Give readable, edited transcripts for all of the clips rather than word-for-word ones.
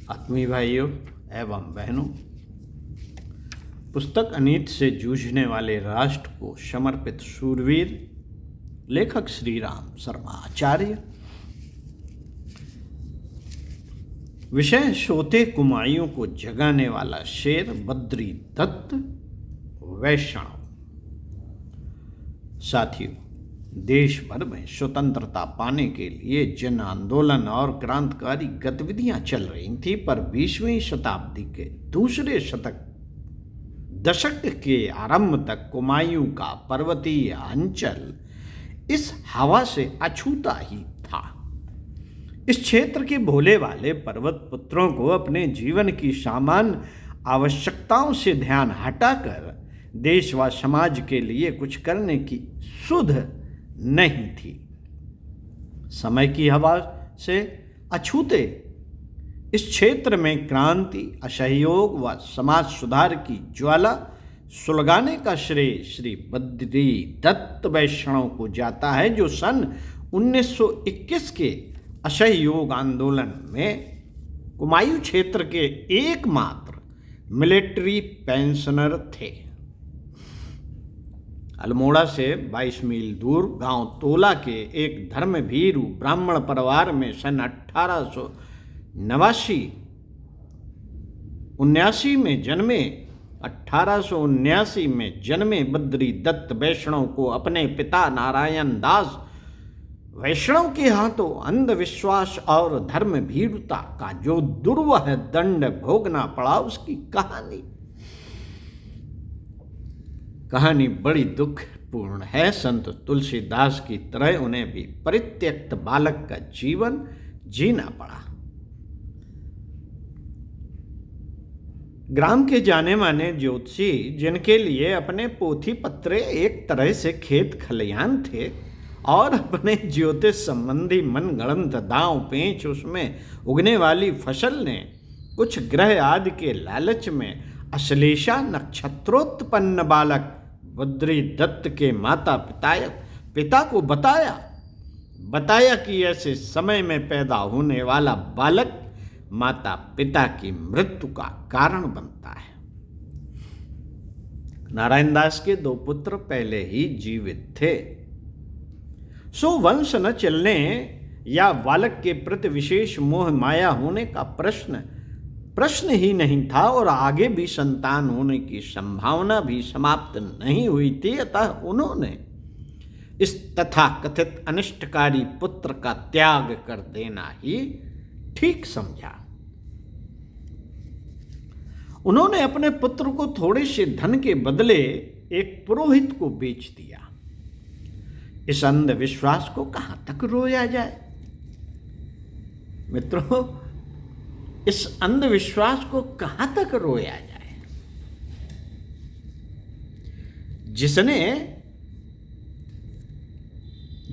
आत्मीय भाइयों एवं बहनों, पुस्तक अनीति से जूझने वाले राष्ट्र को समर्पित शूरवीर लेखक श्री राम शर्मा आचार्य। विषय सोते कुमायूं को जगाने वाला शेर बद्री दत्त वैष्णव। साथियों, देश भर में स्वतंत्रता पाने के लिए जन आंदोलन और क्रांतिकारी गतिविधियां चल रही थी, पर 20वीं शताब्दी के दूसरे दशक के आरंभ तक कुमायूं का पर्वतीय अंचल इस हवा से अछूता ही था। इस क्षेत्र के भोले वाले पर्वत पुत्रों को अपने जीवन की सामान्य आवश्यकताओं से ध्यान हटाकर देश व समाज के लिए कुछ करने की सुध नहीं थी। समय की हवा से अछूते इस क्षेत्र में क्रांति, असहयोग व समाज सुधार की ज्वाला सुलगाने का श्रेय श्री बद्री दत्त वैष्णव को जाता है, जो सन 1921 के असहयोग आंदोलन में कुमायूं क्षेत्र के एकमात्र मिलिट्री पेंशनर थे। अल्मोड़ा से 22 मील दूर गांव तोला के एक धर्मभीरू ब्राह्मण परिवार में सन 1879 में जन्मे बद्री दत्त वैष्णव को अपने पिता नारायण दास वैष्णव के हाथों अंधविश्वास और धर्मभीरुता का जो दुर्वह दंड भोगना पड़ा, उसकी कहानी बड़ी दुखपूर्ण है। संत तुलसीदास की तरह उन्हें भी परित्यक्त बालक का जीवन जीना पड़ा। ग्राम के जाने माने ज्योतिषी, जिनके लिए अपने पोथी पत्रे एक तरह से खेत खलियान थे और अपने ज्योतिष संबंधी मनगढ़ंत दांव पेंच उसमें उगने वाली फसल ने कुछ ग्रह आदि के लालच में अश्लेषा नक्षत्रोत्पन्न बालक बद्री दत्त के माता पिता को बताया कि ऐसे समय में पैदा होने वाला बालक माता पिता की मृत्यु का कारण बनता है। नारायण दास के 2 पुत्र पहले ही जीवित थे, सो वंश न चलने या बालक के प्रति विशेष मोह माया होने का प्रश्न ही नहीं था, और आगे भी संतान होने की संभावना भी समाप्त नहीं हुई थी। अतः उन्होंने इस तथाकथित अनिष्टकारी पुत्र का त्याग कर देना ही ठीक समझा। उन्होंने अपने पुत्र को थोड़े से धन के बदले एक पुरोहित को बेच दिया। इस अंधविश्वास को कहां तक रोया जाए मित्रों, इस अंधविश्वास को कहां तक रोया जाए, जिसने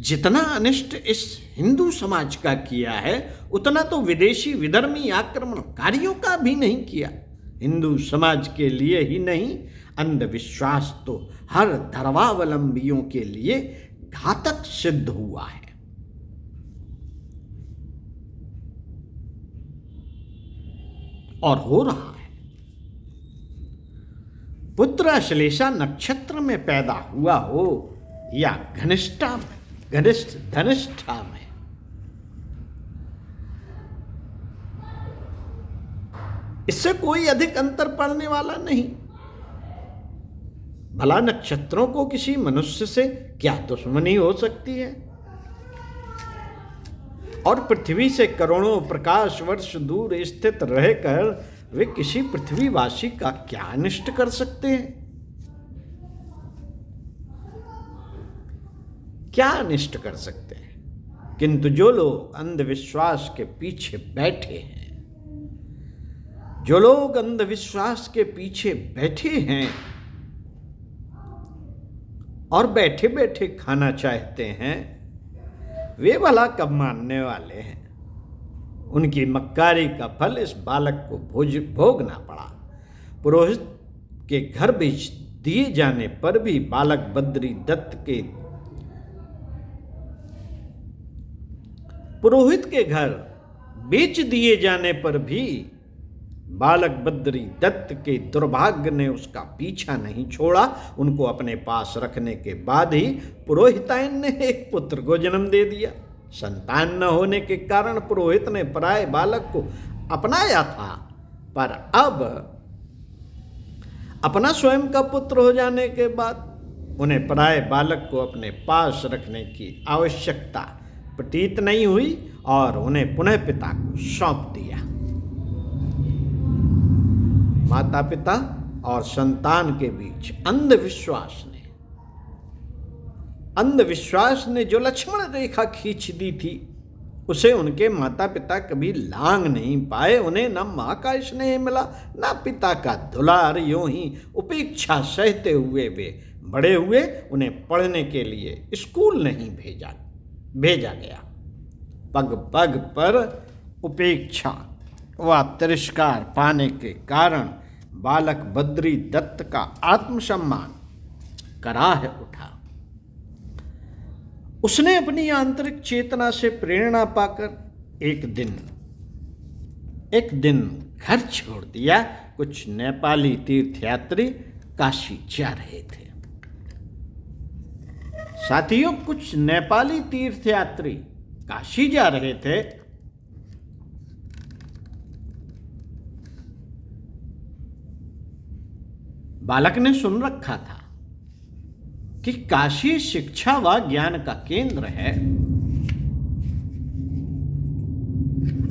जितना अनिष्ट इस हिंदू समाज का किया है, उतना तो विदेशी विधर्मी आक्रमणकारियों का भी नहीं किया। हिंदू समाज के लिए ही नहीं, अंधविश्वास तो हर धर्मावलंबियों के लिए घातक सिद्ध हुआ है। और हो रहा है। पुत्र अश्लेषा नक्षत्र में पैदा हुआ हो या धनिष्ठा में, इससे कोई अधिक अंतर पड़ने वाला नहीं। भला नक्षत्रों को किसी मनुष्य से क्या दुश्मनी हो सकती है, और पृथ्वी से करोड़ों प्रकाश वर्ष दूर स्थित रहकर वे किसी पृथ्वीवासी का क्या अनिष्ट कर सकते हैं? क्या अनिष्ट कर सकते हैं? किंतु जो लोग अंधविश्वास के पीछे बैठे हैं, और बैठे बैठे खाना चाहते हैं, वे भला कब मानने वाले हैं? उनकी मक्कारी का फल इस बालक को भोगना पड़ा। पुरोहित के घर बेच दिए जाने पर भी बालक बद्री दत्त के पुरोहित के घर बेच दिए जाने पर भी बालक बद्री दत्त के दुर्भाग्य ने उसका पीछा नहीं छोड़ा। उनको अपने पास रखने के बाद ही पुरोहितायन ने एक पुत्र को जन्म दे दिया। संतान न होने के कारण पुरोहित ने पराये बालक को अपनाया था, पर अब अपना स्वयं का पुत्र हो जाने के बाद उन्हें पराये बालक को अपने पास रखने की आवश्यकता प्रतीत नहीं हुई और उन्हें पुनः पिता को सौंप दिया। माता पिता और संतान के बीच अंधविश्वास ने जो लक्ष्मण रेखा खींच दी थी, उसे उनके माता पिता कभी लांघ नहीं पाए। उन्हें न माँ का स्नेह मिला, न पिता का दुलार। यूं ही उपेक्षा सहते हुए वे बड़े हुए। उन्हें पढ़ने के लिए स्कूल नहीं भेजा गया। पग पग पर उपेक्षा व तिरस्कार पाने के कारण बालक बद्री दत्त का आत्मसम्मान कराह उठा। उसने अपनी आंतरिक चेतना से प्रेरणा पाकर एक दिन घर छोड़ दिया। कुछ नेपाली तीर्थयात्री काशी जा रहे थे। साथियों, कुछ नेपाली तीर्थयात्री काशी जा रहे थे। बालक ने सुन रखा था कि काशी शिक्षा व ज्ञान का केंद्र है,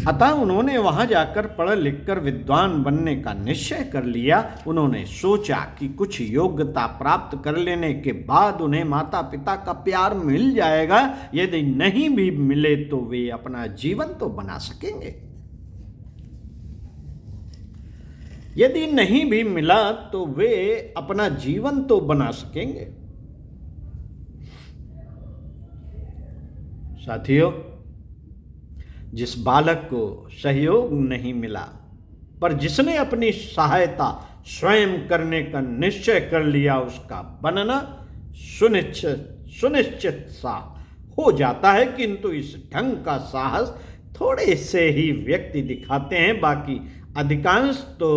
अतः उन्होंने वहां जाकर पढ़ लिखकर विद्वान बनने का निश्चय कर लिया। उन्होंने सोचा कि कुछ योग्यता प्राप्त कर लेने के बाद उन्हें माता पिता का प्यार मिल जाएगा। यदि नहीं भी मिले तो वे अपना जीवन तो बना सकेंगे। यदि नहीं भी मिला तो वे अपना जीवन तो बना सकेंगे। साथियों, जिस बालक को सहयोग नहीं मिला, पर जिसने अपनी सहायता स्वयं करने का निश्चय कर लिया, उसका बनना सुनिश्चित सा हो जाता है। किंतु इस ढंग का साहस थोड़े से ही व्यक्ति दिखाते हैं, बाकी अधिकांश तो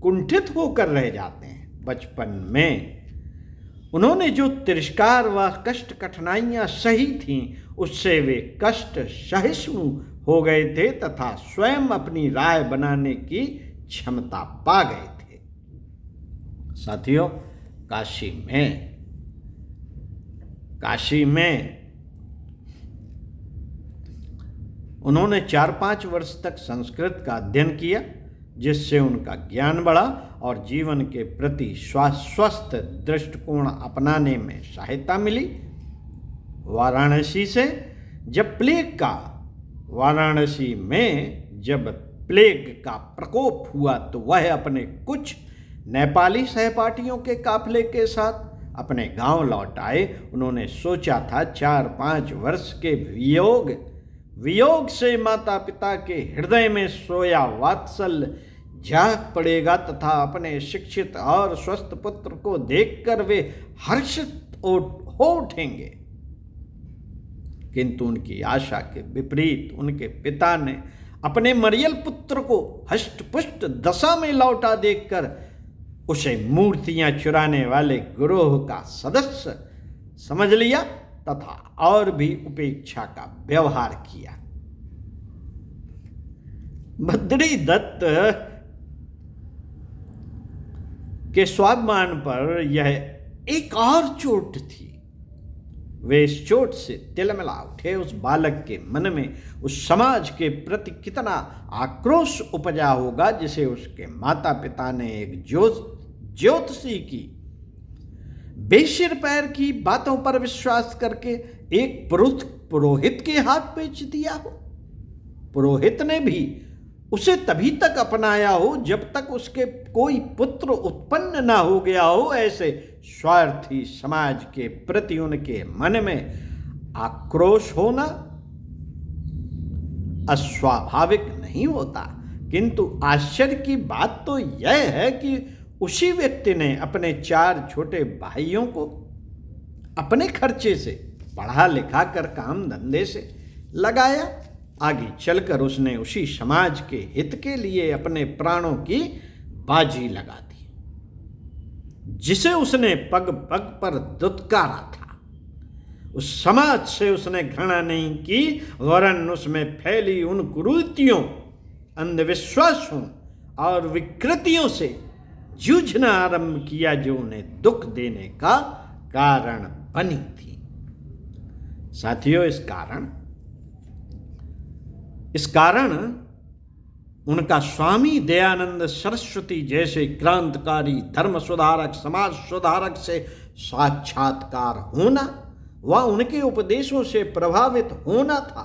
कुंठित होकर रह जाते हैं। बचपन में उन्होंने जो तिरस्कार व कष्ट कठिनाइयां सही थीं, उससे वे कष्ट सहिष्णु हो गए थे तथा स्वयं अपनी राय बनाने की क्षमता पा गए थे। साथियों, काशी में उन्होंने 4-5 वर्ष तक संस्कृत का अध्ययन किया, जिससे उनका ज्ञान बढ़ा और जीवन के प्रति स्वस्थ दृष्टिकोण अपनाने में सहायता मिली। वाराणसी में जब प्लेग का प्रकोप हुआ तो वह अपने कुछ नेपाली सहपाठियों के काफिले के साथ अपने गांव लौट आए। उन्होंने सोचा था 4-5 वर्ष के वियोग से माता पिता के हृदय में सोया वात्सल्य जाग पड़ेगा तथा अपने शिक्षित और स्वस्थ पुत्र को देखकर वे हर्षित हो उठेंगे। किंतु उनकी आशा के विपरीत उनके पिता ने अपने मरियल पुत्र को हष्टपुष्ट दशा में लौटा देखकर उसे मूर्तियां चुराने वाले गिरोह का सदस्य समझ लिया तथा और भी उपेक्षा का व्यवहार किया। बद्री दत्त के स्वाभिमान पर यह एक और चोट थी। वे इस चोट से तिलमिला उठे। उस बालक के मन में उस समाज के प्रति कितना आक्रोश उपजा होगा जिसे उसके माता पिता ने एक ज्योतिषी की बेसिर पैर की बातों पर विश्वास करके एक पुरोहित के हाथ बेच दिया हो। पुरोहित ने भी उसे तभी तक अपनाया हो जब तक उसके कोई पुत्र उत्पन्न ना हो गया हो। ऐसे स्वार्थी समाज के प्रति उनके मन में आक्रोश होना अस्वाभाविक नहीं होता। किंतु आश्चर्य की बात तो यह है कि उसी व्यक्ति ने अपने 4 छोटे भाइयों को अपने खर्चे से पढ़ा लिखा कर काम धंधे से लगाया। आगे चलकर उसने उसी समाज के हित के लिए अपने प्राणों की बाजी लगा दी, जिसे उसने पग पग पर दुत्कारा था। उस समाज से उसने घृणा नहीं की, वरन उसमें फैली उन कुरीतियों, अंधविश्वासों और विकृतियों से जूझना आरंभ किया जो उन्हें दुख देने का कारण बनी थी। साथियों, इस कारण उनका स्वामी दयानंद सरस्वती जैसे क्रांतिकारी, धर्म सुधारक, समाज सुधारक से साक्षात्कार होना व उनके उपदेशों से प्रभावित होना था।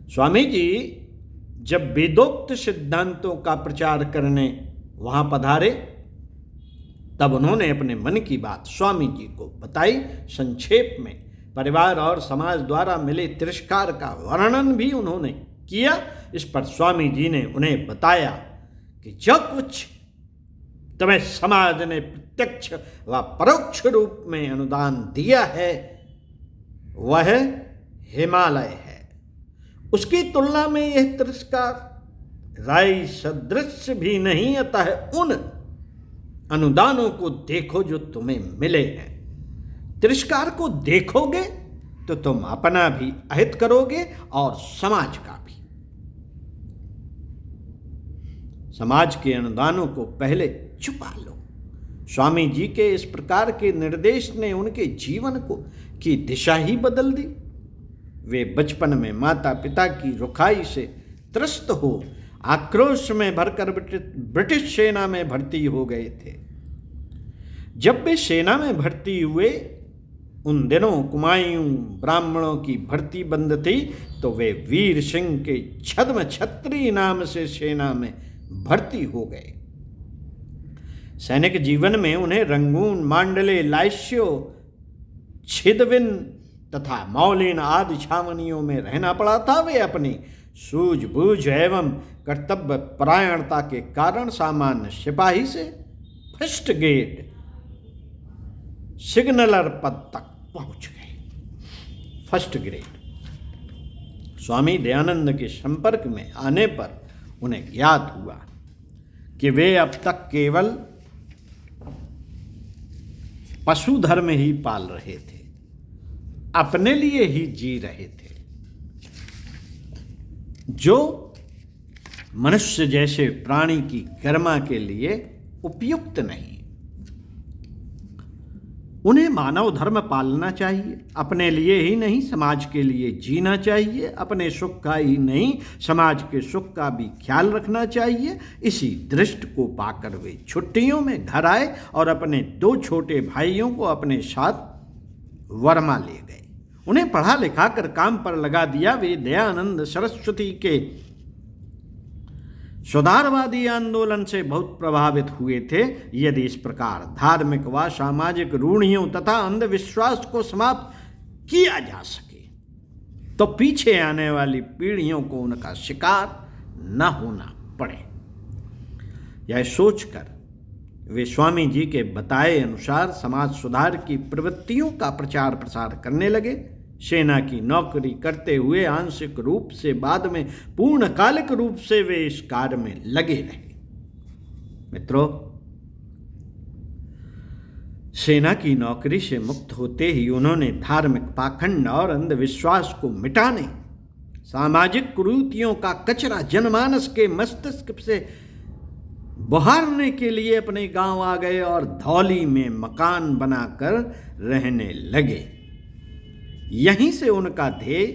स्वामी जी जब वेदोक्त सिद्धांतों का प्रचार करने वहां पधारे, तब उन्होंने अपने मन की बात स्वामी जी को बताई। संक्षेप में परिवार और समाज द्वारा मिले तिरस्कार का वर्णन भी उन्होंने किया। इस पर स्वामी जी ने उन्हें बताया कि जो कुछ तुम्हें समाज ने प्रत्यक्ष व परोक्ष रूप में अनुदान दिया है वह हिमालय है। उसकी तुलना में यह तिरस्कार राई सदृश भी नहीं। अतः उन अनुदानों को देखो जो तुम्हें मिले हैं। तिरस्कार को देखोगे तो तुम अपना भी अहित करोगे और समाज का भी। समाज के अनुदानों को पहले छुपा लो। स्वामी जी के इस प्रकार के निर्देश ने उनके जीवन की दिशा ही बदल दी। वे बचपन में माता पिता की रुखाई से त्रस्त हो आक्रोश में भरकर ब्रिटिश सेना में भर्ती हो गए थे। जब वे सेना में भर्ती हुए, उन दिनों कुमायूं ब्राह्मणों की भर्ती बंद थी, तो वे वीर सिंह के छद्म छत्री नाम से सेना में भर्ती हो गए। सैनिक जीवन में उन्हें रंगून, मांडले, लाइस्यो, छिदविन तथा मौलिन आदि छावनियों में रहना पड़ा था। वे अपनी सूझबूझ एवं कर्तव्य परायणता के कारण सामान्य सिपाही से फर्स्ट ग्रेड सिग्नलर पद तक पहुंच गए। First grade. स्वामी दयानंद के संपर्क में आने पर उन्हें ज्ञात हुआ कि वे अब तक केवल पशु धर्म ही पाल रहे थे, अपने लिए ही जी रहे थे, जो मनुष्य जैसे प्राणी की गरिमा के लिए उपयुक्त नहीं। उन्हें मानव धर्म पालना चाहिए, अपने लिए ही नहीं समाज के लिए जीना चाहिए, अपने सुख का ही नहीं समाज के सुख का भी ख्याल रखना चाहिए। इसी दृष्टि को पाकर वे छुट्टियों में घर आए और अपने 2 छोटे भाइयों को अपने साथ वर्मा ले गए। उन्हें पढ़ा लिखा कर काम पर लगा दिया। वे दयानंद सरस्वती के सुधारवादी आंदोलन से बहुत प्रभावित हुए थे। यदि इस प्रकार धार्मिक व सामाजिक रूढ़ियों तथा अंधविश्वास को समाप्त किया जा सके तो पीछे आने वाली पीढ़ियों को उनका शिकार न होना पड़े। यह सोचकर वे स्वामी जी के बताए अनुसार समाज सुधार की प्रवृत्तियों का प्रचार प्रसार करने लगे। सेना की नौकरी करते हुए आंशिक रूप से, बाद में पूर्णकालिक रूप से वे इस कार्य में लगे रहे। मित्रों, सेना की नौकरी से मुक्त होते ही उन्होंने धार्मिक पाखंड और अंधविश्वास को मिटाने, सामाजिक कुरीतियों का कचरा जनमानस के मस्तिष्क से बहारने के लिए अपने गांव आ गए और धौली में मकान बनाकर रहने लगे। यहीं से उनका ध्येय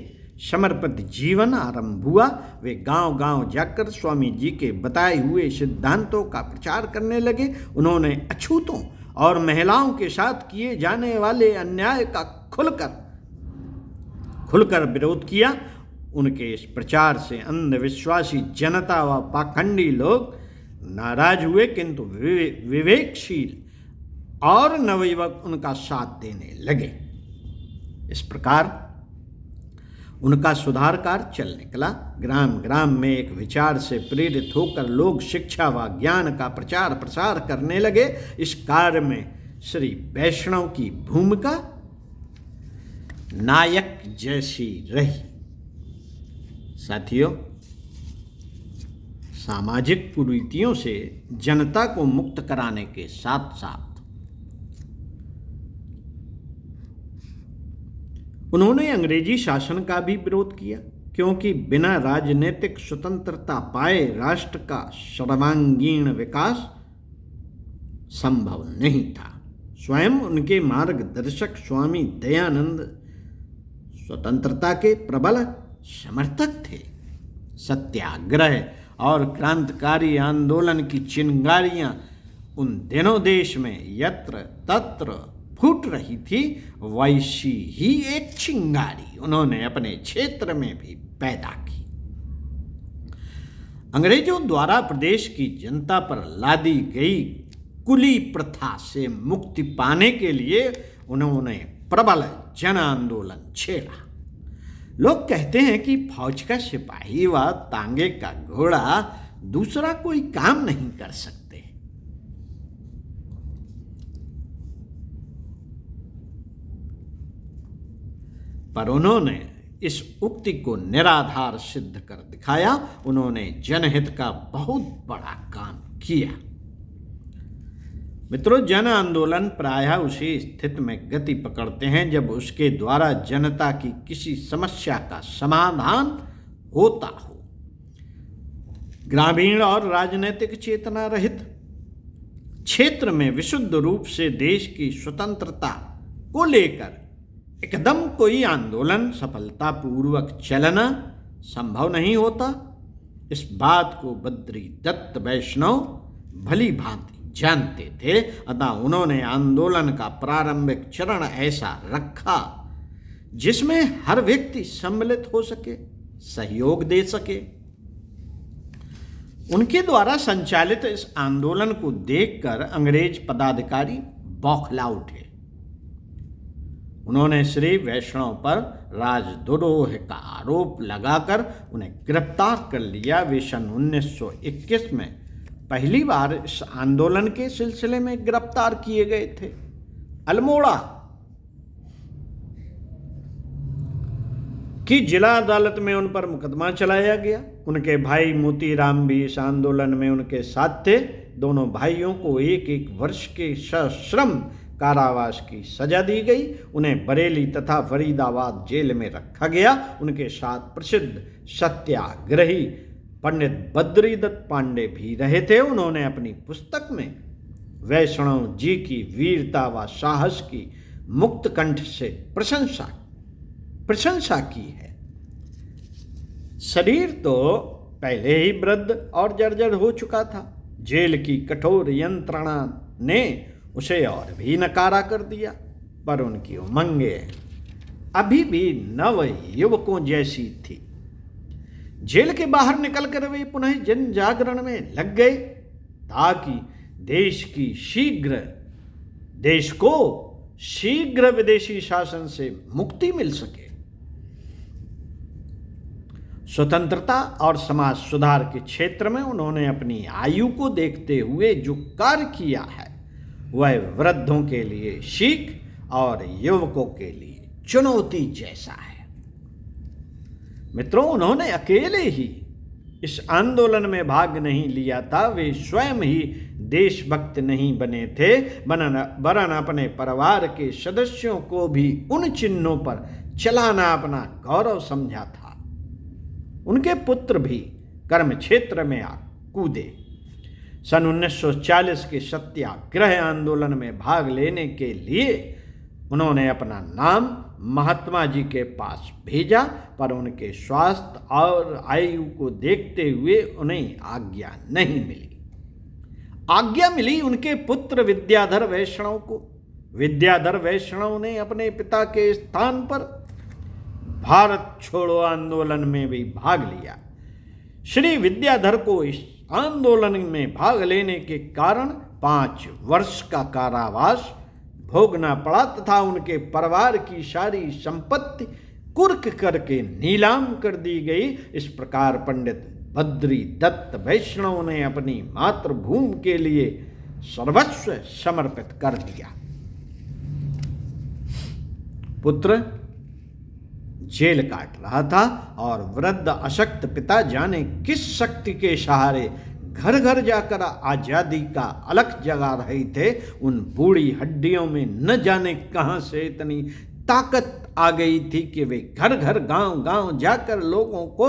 समर्पित जीवन आरंभ हुआ। वे गांव-गांव जाकर स्वामी जी के बताए हुए सिद्धांतों का प्रचार करने लगे। उन्होंने अछूतों और महिलाओं के साथ किए जाने वाले अन्याय का खुलकर विरोध किया। उनके इस प्रचार से अंधविश्वासी जनता व पाखंडी लोग नाराज हुए, किंतु विवेकशील और नवयुवक उनका साथ देने लगे। इस प्रकार उनका सुधार कार्य चल निकला। ग्राम ग्राम में एक विचार से प्रेरित होकर लोग शिक्षा व ज्ञान का प्रचार प्रसार करने लगे। इस कार्य में श्री वैष्णव की भूमिका नायक जैसी रही। साथियों, सामाजिक कुरीतियों से जनता को मुक्त कराने के साथ साथ उन्होंने अंग्रेजी शासन का भी विरोध किया, क्योंकि बिना राजनीतिक स्वतंत्रता पाए राष्ट्र का सर्वांगीण विकास संभव नहीं था। स्वयं उनके मार्गदर्शक स्वामी दयानंद स्वतंत्रता के प्रबल समर्थक थे। सत्याग्रह और क्रांतिकारी आंदोलन की चिंगारियां उन दिनों देश में यत्र तत्र फूट रही थी, वैसी ही एक चिंगारी उन्होंने अपने क्षेत्र में भी पैदा की। अंग्रेजों द्वारा प्रदेश की जनता पर लादी गई कुली प्रथा से मुक्ति पाने के लिए उन्होंने प्रबल जन आंदोलन छेड़ा। लोग कहते हैं कि फौज का सिपाही व तांगे का घोड़ा दूसरा कोई काम नहीं कर सकते, पर उन्होंने इस उक्ति को निराधार सिद्ध कर दिखाया। उन्होंने जनहित का बहुत बड़ा काम किया। मित्रों, जन आंदोलन प्रायः उसी स्थिति में गति पकड़ते हैं जब उसके द्वारा जनता की किसी समस्या का समाधान होता हो। ग्रामीण और राजनीतिक चेतना रहित क्षेत्र में विशुद्ध रूप से देश की स्वतंत्रता को लेकर एकदम कोई आंदोलन सफलतापूर्वक चलना संभव नहीं होता। इस बात को बद्री दत्त वैष्णव भली भांति जानते थे, अतः उन्होंने आंदोलन का प्रारंभिक चरण ऐसा रखा जिसमें हर व्यक्ति सम्मिलित हो सके, सहयोग दे सके। उनके द्वारा संचालित इस आंदोलन को देखकर अंग्रेज पदाधिकारी बौखला उठे। उन्होंने श्री वैष्णव पर राजद्रोह का आरोप लगाकर उन्हें गिरफ्तार कर लिया। वे सन 1921 में पहली बार इस आंदोलन के सिलसिले में गिरफ्तार किए गए थे। अल्मोड़ा की जिला अदालत में उन पर मुकदमा चलाया गया। उनके भाई मोतीराम भी इस आंदोलन में उनके साथ थे। दोनों भाइयों को 1-1 वर्ष के सश्रम कारावास की सजा दी गई। उन्हें बरेली तथा फरीदाबाद जेल में रखा गया। उनके साथ प्रसिद्ध सत्याग्रही पंडित बद्रीदत्त पांडे भी रहे थे। उन्होंने अपनी पुस्तक में वैष्णव जी की वीरता व साहस की मुक्त कंठ से प्रशंसा की है। शरीर तो पहले ही वृद्ध और जर्जर हो चुका था। जेल की कठोर यंत्रणा ने उसे और भी नकारा कर दिया, पर उनकी उमंगें अभी भी नव युवकों जैसी थी। जेल के बाहर निकलकर वे पुनः जन जागरण में लग गए ताकि देश को शीघ्र विदेशी शासन से मुक्ति मिल सके। स्वतंत्रता और समाज सुधार के क्षेत्र में उन्होंने अपनी आयु को देखते हुए जो कार्य किया है वह वृद्धों के लिए सीख और युवकों के लिए चुनौती जैसा है। मित्रों, उन्होंने अकेले ही इस आंदोलन में भाग नहीं लिया था। वे स्वयं ही देशभक्त नहीं बने थे, वरन अपने परिवार के सदस्यों को भी उन चिन्हों पर चलाना अपना गौरव समझा था। उनके पुत्र भी कर्म क्षेत्र में आ कूदे। सन 1940 के सत्याग्रह आंदोलन में भाग लेने के लिए उन्होंने अपना नाम महात्मा जी के पास भेजा, पर उनके स्वास्थ्य और आयु को देखते हुए उन्हें आज्ञा नहीं मिली। आज्ञा मिली उनके पुत्र विद्याधर वैष्णव को। विद्याधर वैष्णव ने अपने पिता के स्थान पर भारत छोड़ो आंदोलन में भी भाग लिया। श्री विद्याधर को इस आंदोलन में भाग लेने के कारण 5 वर्ष का कारावास भोगना पड़ा तथा उनके परिवार की सारी संपत्ति कुर्क करके नीलाम कर दी गई। इस प्रकार पंडित बद्री दत्त वैष्णव ने अपनी मातृभूमि के लिए सर्वस्व समर्पित कर दिया। पुत्र जेल काट रहा था और वृद्ध अशक्त पिता जाने किस शक्ति के सहारे घर घर जाकर आजादी का अलख जगा रहे थे। उन बूढ़ी हड्डियों में न जाने कहां से इतनी ताकत आ गई थी कि वे घर घर गांव गांव जाकर लोगों को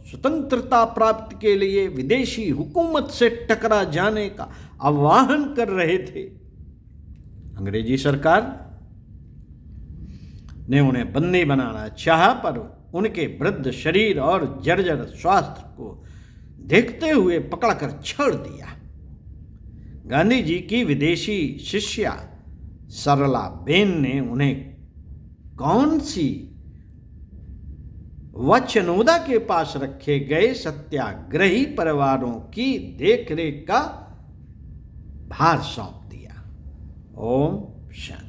स्वतंत्रता प्राप्ति के लिए विदेशी हुकूमत से टकरा जाने का आह्वान कर रहे थे। अंग्रेजी सरकार ने उन्हें बंदी बनाना चाहा, पर उनके वृद्ध शरीर और जर्जर स्वास्थ्य को देखते हुए पकड़कर छोड़ दिया। गांधी जी की विदेशी शिष्या सरला बेन ने उन्हें कौन सी वचनोदा के पास रखे गए सत्याग्रही परिवारों की देखरेख का भार सौंप दिया। ओम शांति।